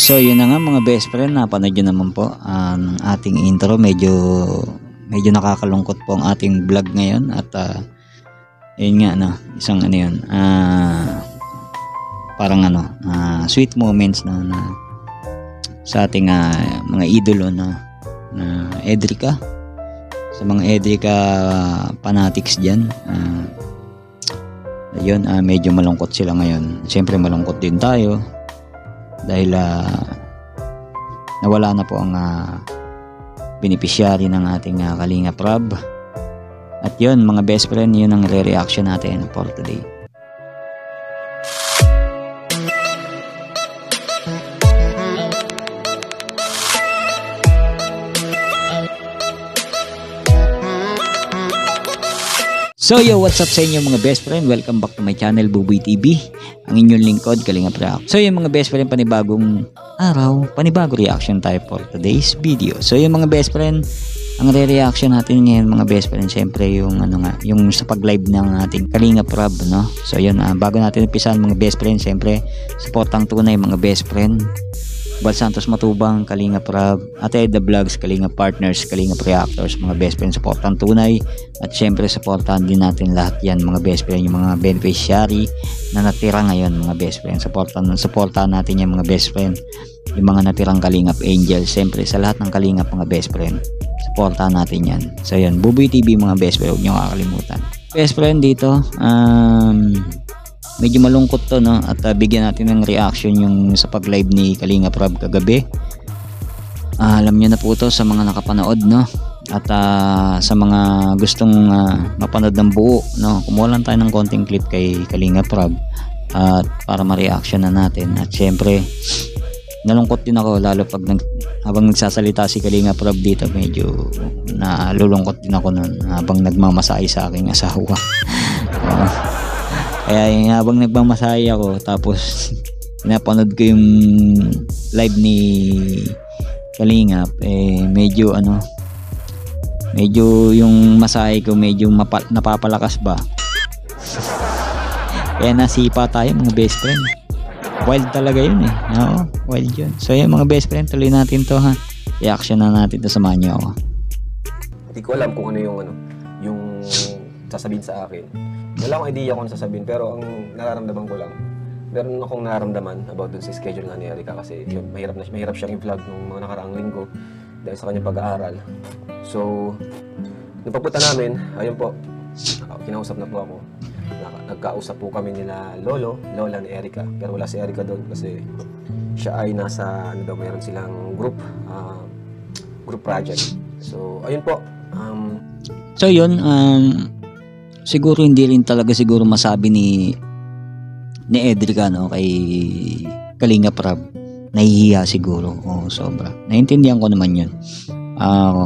So yun na nga mga best friend, napanood nyo naman po ang ating intro. Medyo nakakalungkot po ang ating vlog ngayon. At yun nga, no, isang ano yun, parang sweet moments na sa ating mga idolo na Edrica. Sa mga Edrica fanatics dyan, yun, medyo malungkot sila ngayon. Siyempre malungkot din tayo dahil nawala na po ang beneficiary ng ating Kalingap Rab. At yun mga best friend, yun ang re-reaction natin for today. So yo, what's up sa inyo mga best friend? Welcome back to my channel, Buboy TV. Ang inyong lingkod, Kalingap React. So yung mga best friend, panibagong araw, panibagong reaction tayo for today's video. So yung mga best friend, ang re-reaction natin ngayon mga best friend, syempre yung yung sa pag-live ng ating Kalingap Rab, no? So yun, bago natin umpisan mga best friend, syempre supportang tunay mga best friend. Bal Santos Matubang, Kalingap Rab, Ate Eda Vlogs, Kalingap Partners, Kalingap Reactors, mga best friend, supportan tunay. At syempre supportan din natin lahat yan mga best friend, yung mga beneficiary na natira ngayon mga best friend. Supportan natin yung mga best friend, yung mga natirang Kalingap Angels. Syempre sa lahat ng Kalingap mga best friend, supportan natin yan. So yun, Buboy TV mga best friend, huwag nyo kakalimutan. Best friend dito, medyo malungkot to, no? At bigyan natin ng reaction yung sa pag-live ni Kalingap Rab kagabi. Alam niyo na po to sa mga nakapanood, no? At sa mga gustong mapanood ng buo, no? Kumuha lang tayo ng konting clip kay Kalingap Rab at para ma-reaction na natin. At syempre nalungkot din ako lalo pag habang nagsasalita si Kalingap Rab dito, medyo nalulungkot din ako nun habang nagmamasahe sa aking asawa. Kaya habang nagmamasahe ako tapos pinapanood ko yung live ni Kalingap, medyo medyo yung masahe ko medyo napapalakas ba. Kaya nasipa tayo mga best friend. Wild talaga yun Oo, wild yun. So yun mga best friend, tuloy natin to ha. Reaction na natin to, samahan niyo ako. Hindi ko alam kung ano yung sasabihin sa akin. Wala akong idea kung ano sasabihin, pero ang nararamdaman ko lang, meron akong nararamdaman about dun sa schedule nga ni Erica kasi yun, mahirap siyang i-vlog nung mga nakaraang linggo dahil sa kanyang pag-aaral. So, nung pagpunta namin, ayun po, kinausap na po ako. Nagkausap po kami nila Lola ni Erica, pero wala si Erica doon kasi siya ay nasa, mayroon silang group project. So, ayun po. So yun, siguro hindi rin talaga siguro masabi ni Edrica, no, kay Kalingap Rab. Nahihiya siguro. Sobra. Naintindihan ko naman yun.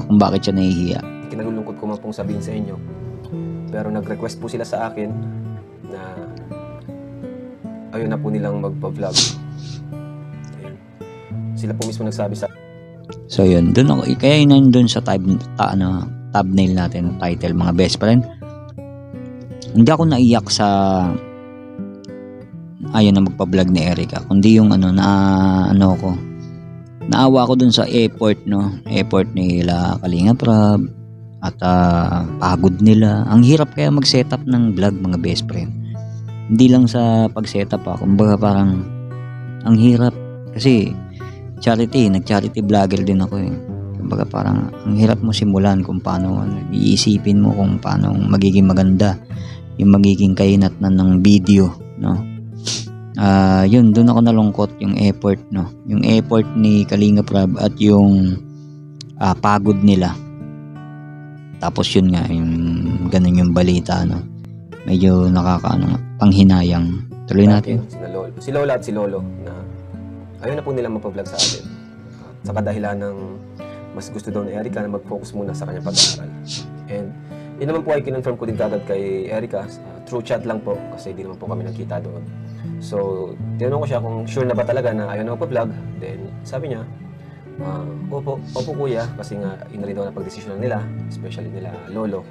Kung bakit siya nahihiya. Kinalulungkot ko man pong sabihin sa inyo. Pero nag-request po sila sa akin na ayun na po nilang magpa-vlog. Ayun. Sila po mismo nagsabi sa... So yun, dun ako. Kaya yun dun sa thumbnail natin, title mga best friend. Hindi ako naiyak sa ayaw na magpa-vlog ni Erica, kundi yung naawa ko dun sa effort nila Kalingap Rab at pagod nila. Ang hirap kaya mag-setup ng vlog mga best friend. Hindi lang sa pag-setup kumbaga parang ang hirap kasi nag-charity vlogger din ako Kumbaga parang ang hirap mo simulan kung paano iisipin mo kung paano magiging maganda yung magiging kainat na ng video, no? Yun, doon ako nalungkot yung effort, no? Yung effort ni Kalingap Rab at yung pagod nila. Tapos yun nga, yung ganun yung balita, no? Medyo panghinayang. Tuloy natin. Si Lola at si Lolo na ayaw na po nila mapavlog sa atin. Sa kadahilan ng mas gusto daw ni Erica na mag-focus muna sa kanyang pag-aaral. And yun naman po ay kinonfirm ko din kagad kay Erica, through chat lang po kasi di naman po kami nagkita doon. So, tinanong ko siya kung sure na ba talaga na ayaw na magpa-vlog. Then, sabi niya, opo kuya, kasi nga yun rin daw na pag-desisyon nila, especially nila Lolo.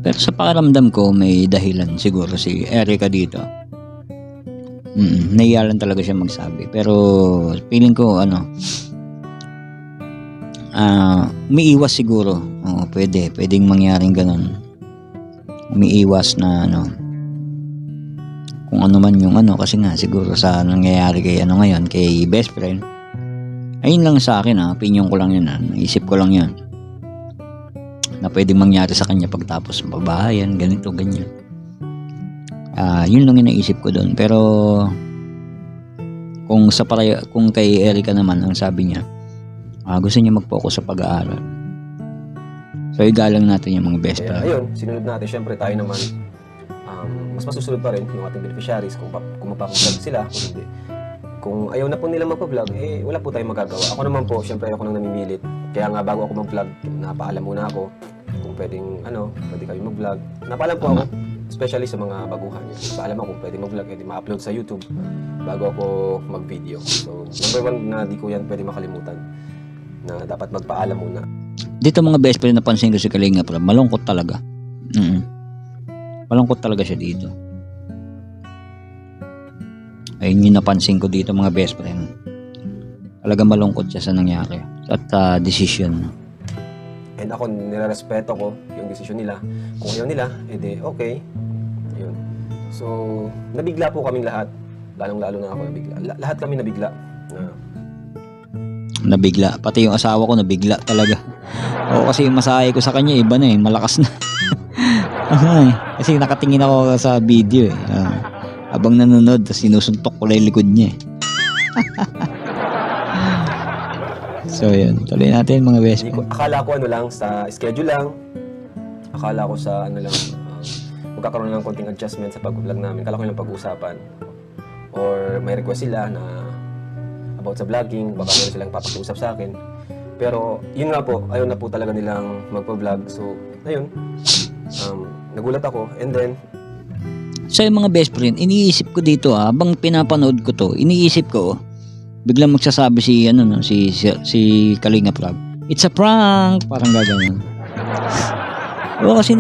Pero sa pakiramdam ko, may dahilan siguro si Erica dito. Nahiya lang talaga siya magsabi. Pero feeling ko umiiwas siguro. Oo, pwedeng mangyaring ganun. Umiiwas na kung ano man yung kasi nga siguro sa nangyayari kay ngayon, kay best friend. Ayun lang sa akin, opinion ko lang yun, naisip ko lang yun. Na pwedeng mangyari sa kanya pagtapos mabahayan, ganito, ganyan. Yun lang yung naisip ko doon. Pero kung kay Erica naman, ang sabi niya, gusto niya mag-focus sa pag-aaral. So igalang natin yung mga best friend. Ayun, sinunod natin. Syempre tayo naman, mas masusunod pa rin yung ating beneficiaries kung mapapag-vlog sila, kung hindi. Kung ayaw na po nila magpa-vlog, wala po tayong magagawa. Ako naman po, syempre ako nang namimilit. Kaya nga bago ako mag-vlog, napaalam muna ako kung pwedeng pwede kayo mag-vlog. Napaalam po ako, especially sa mga baguhan. Napaalam ako kung pwede mag-vlog, ma-upload sa YouTube bago ako mag-video. So, number one na di ko yan pwede makalimutan na dapat magpaalam muna. Dito mga best friend, napansin ko si Kalinga Prab, malungkot talaga. Malungkot talaga siya dito. Ayun yung napansin ko dito mga best friend. Talaga malungkot siya sa nangyari at decision. And ako, nilarespeto ko yung decision nila. Kung ayaw nila, okay. Ayun. So, nabigla po kaming lahat. Lalong-lalo na ako nabigla. Lahat kami nabigla. Nabigla. Pati yung asawa ko nabigla talaga. Oo, kasi yung masahe ko sa kanya iba na malakas na. Kasi nakatingin ako sa video habang nanonood, tapos sinusuntok ko lang yung likod niya So yun, tuloy natin mga best friend. Akala ko lang sa schedule lang. Akala ko sa magkakaroon lang ng konting adjustment sa pag-vlog namin. Akala ko lang pag-usapan or may request sila na about sa vlogging, baka meron silang papakiusap sa akin. Pero yun nga po, ayaw na po talaga nilang magpa-vlog. So ayun, nagulat ako. And then so yung mga best friend, iniisip ko dito habang pinapanood ko to, iniisip ko biglang magsasabi si Kalinga Prab, it's a prank, parang gagawin. Oo, kasi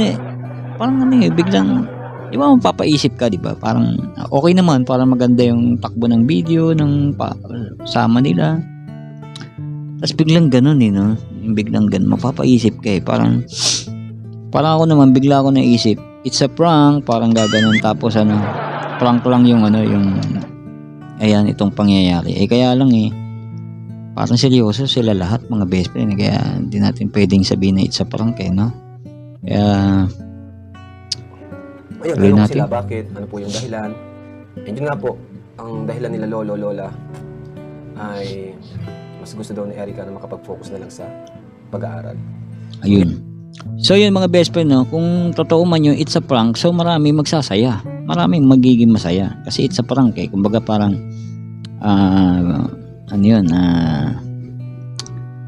parang biglang di ba mapapaisip ka, di ba? Parang okay naman, parang maganda yung takbo ng video ng sama nila. Tapos biglang ganun yung biglang ganun, mapapaisip ka parang ako naman bigla ako naisip, it's a prank, parang gaganon, tapos prank lang yung itong pangyayari. Kaya lang parang seryoso sila lahat mga best friend, kaya hindi natin pwedeng sabihin na it's a prank no? Kaya ayun, tanong sila bakit, ano po yung dahilan. And yun nga po, ang dahilan nila lolo, lola ay mas gusto daw ni Erica na makapag-focus na lang sa pag-aaral. Ayun. So yun mga best friend, kung totoo man yung it's a prank, so marami magsasaya, maraming magiging masaya kasi it's a prank kumbaga parang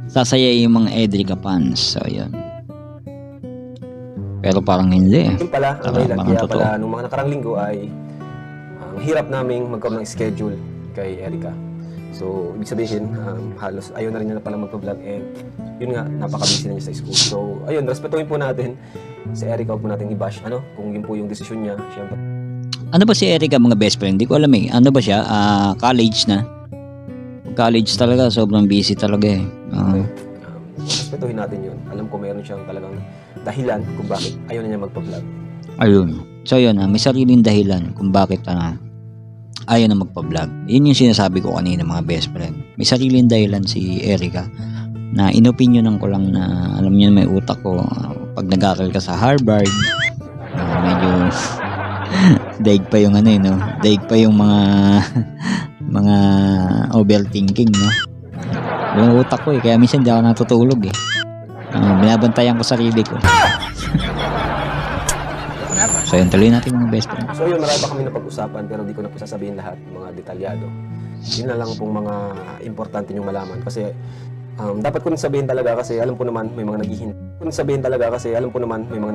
sasaya yung mga Edrica fans. So yun, pero parang hindi yun pala ang dahilan. Kaya pala nung mga nakarang linggo ay ang hirap naming magkaroon ng schedule kay Erica. So, ibig sabihin, halos ayaw na rin niya na pala magpa-vlog and yun nga, napaka-busy na niya sa school. So, ayun, respetuhin po natin si Erica, huwag po natin i-bash, kung yun po yung desisyon niya, syempre. Ano ba si Erica mga best friend? Hindi ko alam Ano ba siya? College na? College talaga, sobrang busy talaga Respetuhin natin yun. Alam ko meron siyang talagang dahilan kung bakit ayaw na niya magpa-vlog. Ayun. So, yun, may sariling dahilan kung bakit ayaw na magpa-vlog. Yun yung sinasabi ko kanina mga best friend. May sariling dahilan si Erica na inopinyonan ko lang na alam niyo may utak ko pag nag-aaral ka sa Harvard medyo daig pa yung daig pa yung mga overthinking yung utak ko kaya minsan di ako natutulog binabantayan ko sarili ko. So yun, tuloy natin mga best friend. So yun, marami pa kami napag-usapan pero di ko na po sasabihin lahat ng mga detalyado. Yun na lang pong mga importante nyo malaman kasi dapat ko rin sabihin talaga kasi alam ko naman may mga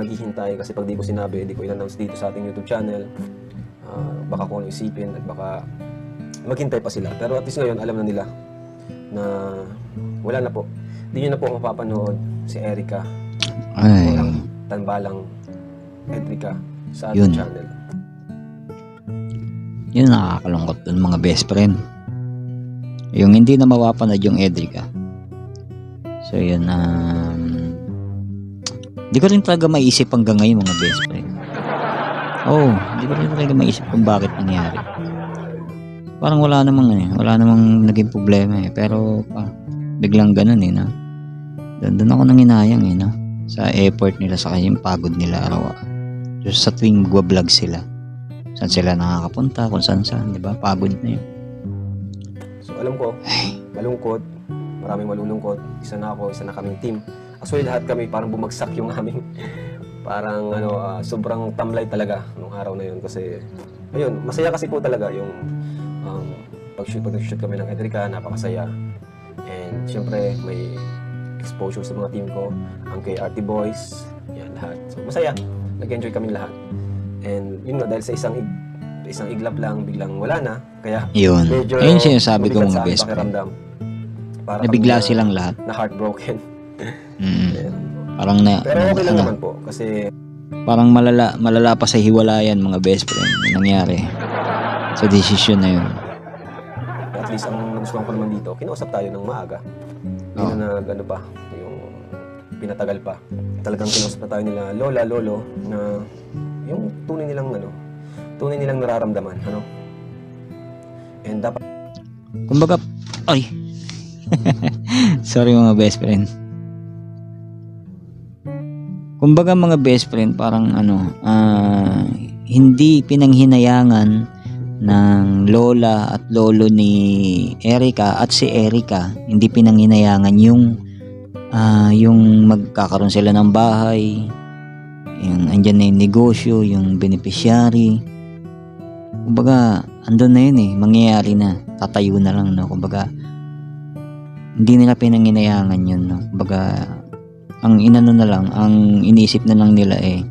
naghihintay. Kasi pag di ko sinabi, di ko in-announce dito sa ating YouTube channel, baka kung ano isipin at baka maghintay pa sila. Pero at least ngayon alam na nila na wala na po. Di nyo na po mapapanood si Erica. Walang tambalang Edrica sa ating channel. Yun nakakalungkot dun mga best friend. Yung hindi na mapapanood yung Edrica. So yun, hindi ko rin talaga maisip hanggang ngayon mga best friend. Hindi ko rin talaga maisip kung bakit nangyari. Parang wala namang naging problema eh. Pero biglang ganun eh, no? Doon ako nanginayang eh, no? Sa effort nila, sa yung pagod nila araw-araw. Just sa tuwing vlog sila. Saan sila nakakapunta, kung saan, di ba? Pagod na yun. So alam ko, malungkot, maraming malulungkot. Isa na kaming team. Actually lahat kami parang bumagsak yung aming parang sobrang tamlay talaga nung araw na yun kasi ayun, masaya kasi po talaga yung pag-shoot kami ng Edrica, napakasaya. And syempre may exposure sa mga team ko, ang kay Arty Boys, yan lahat. So masaya, nag-enjoy kami lahat. And yun nga, dahil sa isang iglap lang, biglang wala na. Kaya yun. medyo Ayun sinasabi ko mabigat mga sa aking best friend. pakiramdam. Para Nabigla kami silang lahat. na heartbroken. Mm. Parang Pero okay lang naman po kasi parang malala pa sa hiwalayan mga best friend yung nangyari sa desisyon na yun. at least ang nagustuhan ko naman dito, kinausap tayo ng maaga. Hindi na nag-ano pa, yung pinatagal pa. Talagang kinausap na tayo nila lola, lolo na yung tunay nilang nararamdaman, ano? And dapat Kumbaga, sorry mga best friend. Kumbaga mga best friend, parang hindi pinanghinayangan ng lola at lolo ni Erica at si Erica, hindi pinanghinayangan yung magkakaroon sila ng bahay, yung andyan na yung negosyo, yung beneficiary. Kumbaga, andun na yun eh, mangyayari na, tatayo na lang, no? Kumbaga, hindi nila pinanghinayangan yun, no? Kumbaga, ang inano na lang, ang inisip na lang nila eh,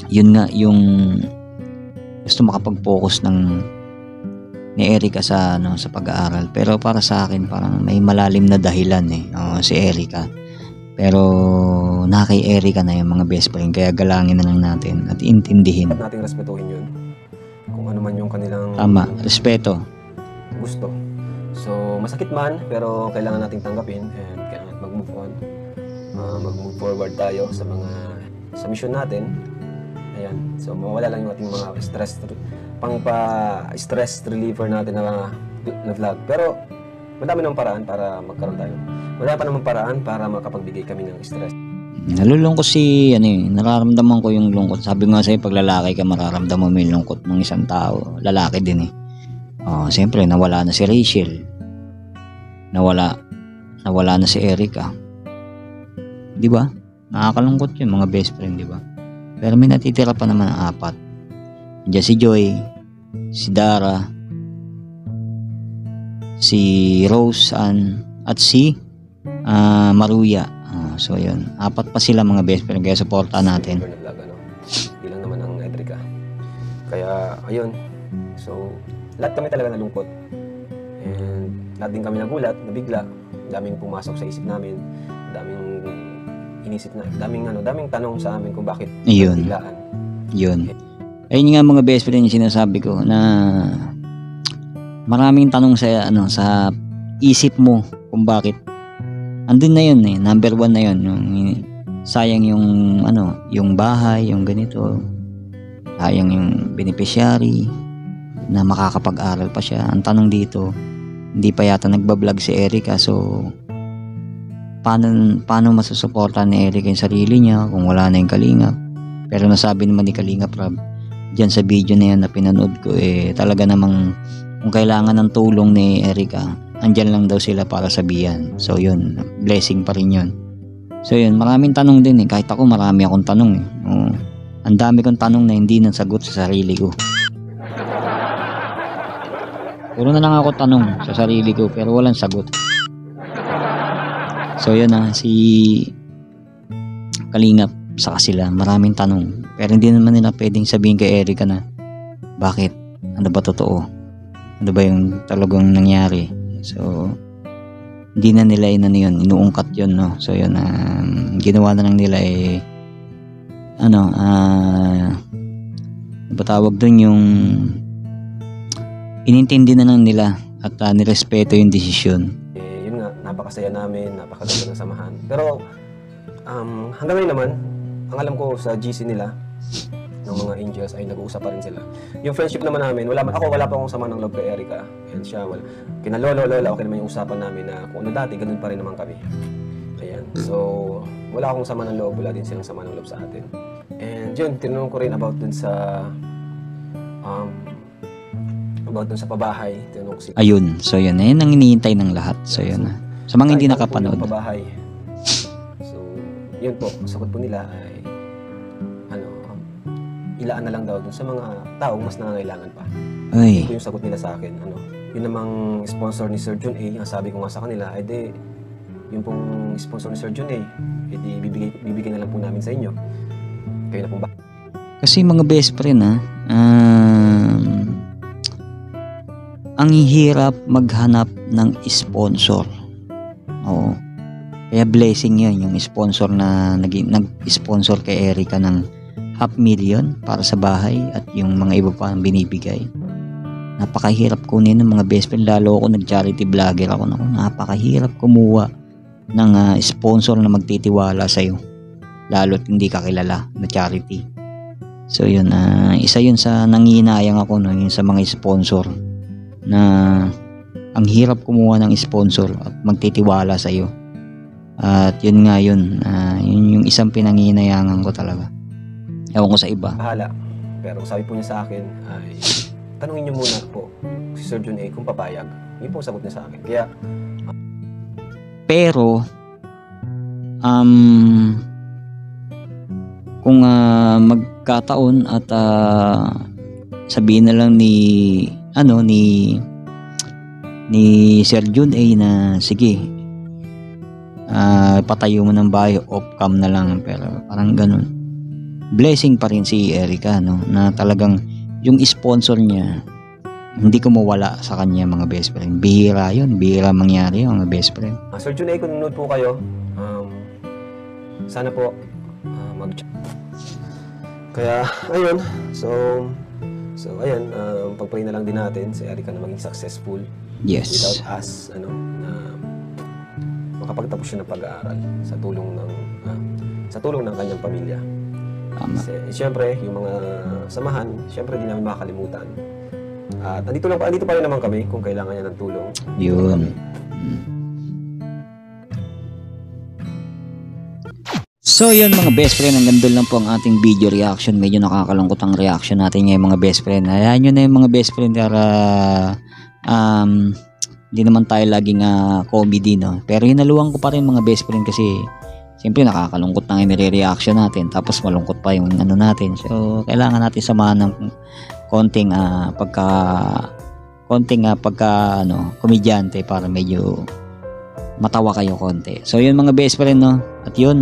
yun nga, yung gusto makapag-focus ni Erica sa pag-aaral. Pero para sa akin, parang may malalim na dahilan eh, si Erica. Pero kay Erica na yung mga best friend, kaya galangin na lang natin at intindihin. nating respetuhin yun. Kung ano man yung kanilang Tama, respeto. gusto. So, masakit man, pero kailangan nating tanggapin and kailangan mag-move on. Mag-move forward tayo sa mission natin. Ayan. So, mawala lang yung ating mga stress, stress reliever natin na vlog. Pero, madami ng paraan para magkaroon tayo. Wala pa namang paraan para makapagbigay kami ng stress. Nalulungkot nararamdaman ko yung lungkot. Sabi nga sa'yo, pag lalaki ka, mararamdaman mo yung lungkot ng isang tao. Lalaki din eh. Siyempre, nawala na si Rachel. Nawala na si Erica. Di ba? Nakakalungkot yun mga best friend, di ba? Pero may natitira pa naman ang 4. Diyan si Joy, si Dara, si Rose Ann, at si Maruya. So yun, 4 pa sila mga best friend, kaya supporta natin. Hindi lang naman ang Edrica. Kaya ayun, so lahat kami talaga nalungkot and lahat din kami nagulat, nabigla. Daming pumasok sa isip namin, daming inisip na, daming tanong sa amin kung bakit nabiglaan. Yun. Ayun nga mga best friend, yung sinasabi ko na maraming tanong sa isip mo kung bakit. Andun na yun eh, number 1 na yun, yung sayang yung bahay, yung ganito, sayang yung beneficiary na makakapag-aral pa siya. Ang tanong dito, hindi pa yata nagbablog si Erica, so paano masusuporta ni Erica yung sarili niya kung wala na yung Kalingap? Pero nasabi naman ni Kalingap Rob dyan sa video na yan na pinanood ko eh, talaga namang kung kailangan ng tulong ni Erica, andyan lang daw sila para sabihan. So yun, blessing pa rin yun. So yun, maraming tanong din eh. Kahit ako, marami akong tanong eh. Ang dami kong tanong na hindi nasagot sa sarili ko. Puro na lang ako tanong sa sarili ko pero walang sagot. So yun si Kalingap saka sila, maraming tanong. Pero hindi naman nila pwedeng sabihin kay Erica na bakit? Ano ba totoo? Ano ba yung talagang nangyari? So hindi na nila inuungkat yun, no? So yun, ginawa na lang nila batawag dun yung inintindi na lang nila at nirespeto yung desisyon. Yun nga, napakasaya namin, napakaganda ng samahan. Pero hanggang ngayon naman, ang alam ko sa GC nila, ng mga Angels ay nag-uusap pa rin sila. Yung friendship naman namin, wala pa akong sama ng loob kay Erica. And siya, kina lolo, okay naman yung usapan namin na kung ano dati, ganun pa rin naman kami. Ayan. So, wala akong sama ng loob, wala din silang sama ng loob sa atin. And yun, tinanong ko rin about dun sa pabahay. Tinanong ko Ayun, so yun, ang iniintay ng lahat. So yun na. Sa mga hindi nakapanood. Pabahay. So, yun po, sagot po nila ay ilaan na lang daw dun sa mga taong mas nangangailangan pa. Ay. Ito yung sagot nila sa akin. Yun namang sponsor ni Sir Jun A, ang sabi ko nga sa kanila, ay di, yung pong sponsor ni Sir Jun A, di bibigyan na lang po namin sa inyo. Kayo na pong ba? Kasi mga best friend ang hirap maghanap ng sponsor. Oo. Kaya blessing yun, yung sponsor na nag-sponsor kay Erica ng 500,000 para sa bahay at yung mga iba pa ang binibigay. Napakahirap kunin ng mga best friend, lalo ako nag-charity vlogger ako. Napakahirap kumuha ng sponsor na magtitiwala sa'yo, lalo't hindi ka kilala na charity. So yun, isa yun sa nanginayang ako, no, yun sa mga sponsor na ang hirap kumuha ng sponsor at magtitiwala sa'yo. At yun nga yun, yun yung isang pinanginayangan ko talaga. Ewan ko sa iba. Bahala. Pero sabi po niya sa akin ay tanungin niyo muna po si Sir Jun A kung papayag. Yun po sagot niya sa akin. Kaya pero kung magkataon at sabihin na lang ni Sir Jun A na sige, patayo mo ng bahay, off cam na lang, pero parang ganun. Blessing pa rin si Erica, no, na talagang yung sponsor niya hindi ko mawala sa kanya, mga best friend. Bihira yun, bihira mangyari yung mga best friend. Sir Jun A, kung nanonood po kayo, sana po kaya ayun, so ayan, pagpahin na lang din natin si Erica na maging successful. Yes. Without us, na makapagtapos siya ng pag-aaral sa tulong ng kanyang pamilya. Kasi, siyempre, yung mga samahan, siyempre di namin makakalimutan. At andito pa rin naman kami kung kailangan niya ng tulong. Yun. So yun mga best friend, hanggang doon lang po ang ating video reaction. Medyo nakakalungkot ang reaction natin ngayon mga best friend. Hayaan nyo na yung mga best friend para hindi naman tayo laging comedy, no? Pero hinaluan ko pa rin mga best friend kasi siyempre nakakalungkot na yung nire-reaction natin, tapos malungkot pa yung natin. So kailangan natin samahan ng konting komedyante para medyo matawa kayo konti. So yun mga best friend, no? At yun,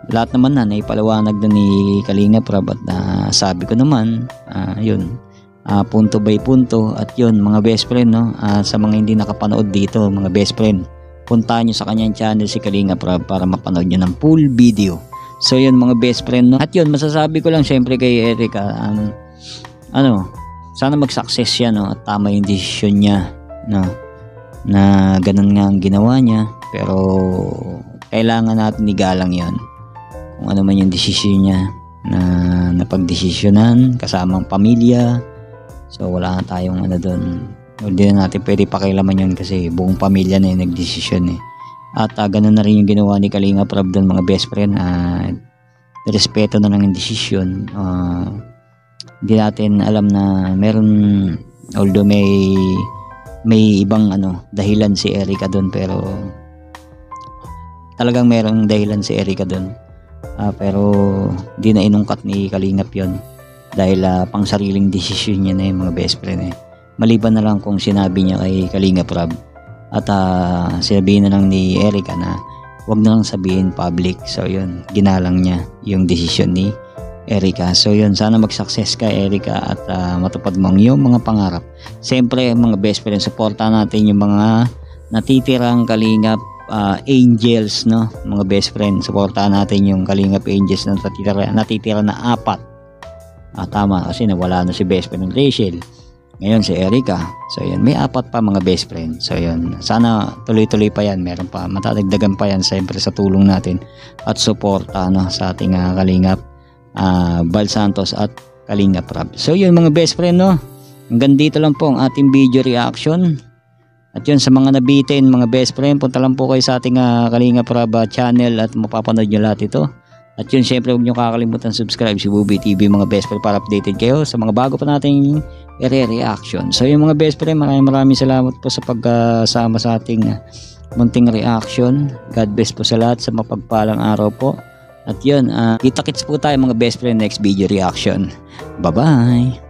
lahat naman na naipaliwanag na ni Kalinga Prab at sabi ko naman, yun, punto by punto. At yun mga best friend, no? Sa mga hindi nakapanood dito mga best friend, puntahan nyo sa kanyang channel si Kalinga Prab para mapanood nyo ng full video. So yun mga best friend, no? At yun, masasabi ko lang syempre kay Erica, sana mag-success siya, no? At tama yung desisyon niya, no? Na ganun nga ang ginawa niya. Pero kailangan natin igalang yon kung ano man yung desisyon niya na napagdesisyonan kasamang pamilya. So wala na tayong doon. Hindi na natin pwede pakialaman yun kasi buong pamilya na yung nagdesisyon eh. At ganun na rin yung ginawa ni Kalinga Prab doon mga best friend. Respeto na lang yung desisyon. Hindi natin alam na meron, although may ibang dahilan si Erica doon, pero talagang merong dahilan si Erica doon. Pero di na inungkat ni Kalingap yun dahil pang sariling desisyon niya na yung mga best friend eh. Maliban na lang kung sinabi niya kay Kalinga Prab at sinabihin na lang ni Erica na wag na lang sabihin public. So yun, ginalang niya yung desisyon ni Erica. So yun, sana mag-success ka Erica at matupad mo ang iyong mga pangarap. Siyempre mga best friend, supportan natin yung mga natitirang Kalingap Angels, no? Mga best friend, supportan natin yung Kalingap Angels na natitira na 4. Tama, kasi nawala na si best friend Rachel. Ngayon si Erica. So yun, may 4 pa mga best friend. So yun, sana tuloy-tuloy pa yan. Meron pa, matadagdagan pa yan siyempre sa tulong natin at suporta sa ating Kalingap Bal Santos at Kalingap Rab. So yun mga best friend, hanggang dito lang po ang ating video reaction. At yun, sa mga nabitin mga best friend, punta lang po kayo sa ating Kalingap Rab channel at mapapanood nyo lahat ito. At yun, syempre huwag nyo kakalimutan subscribe si Buboy TV mga best friend para updated kayo sa mga bago pa nating reaction. So yung mga best friend, maraming salamat po sa pagsama sa ating munting reaction. God bless po sa lahat, sa mapagpalang araw po. At yun, kita-kits po tayo mga best friend next video reaction. Bye bye!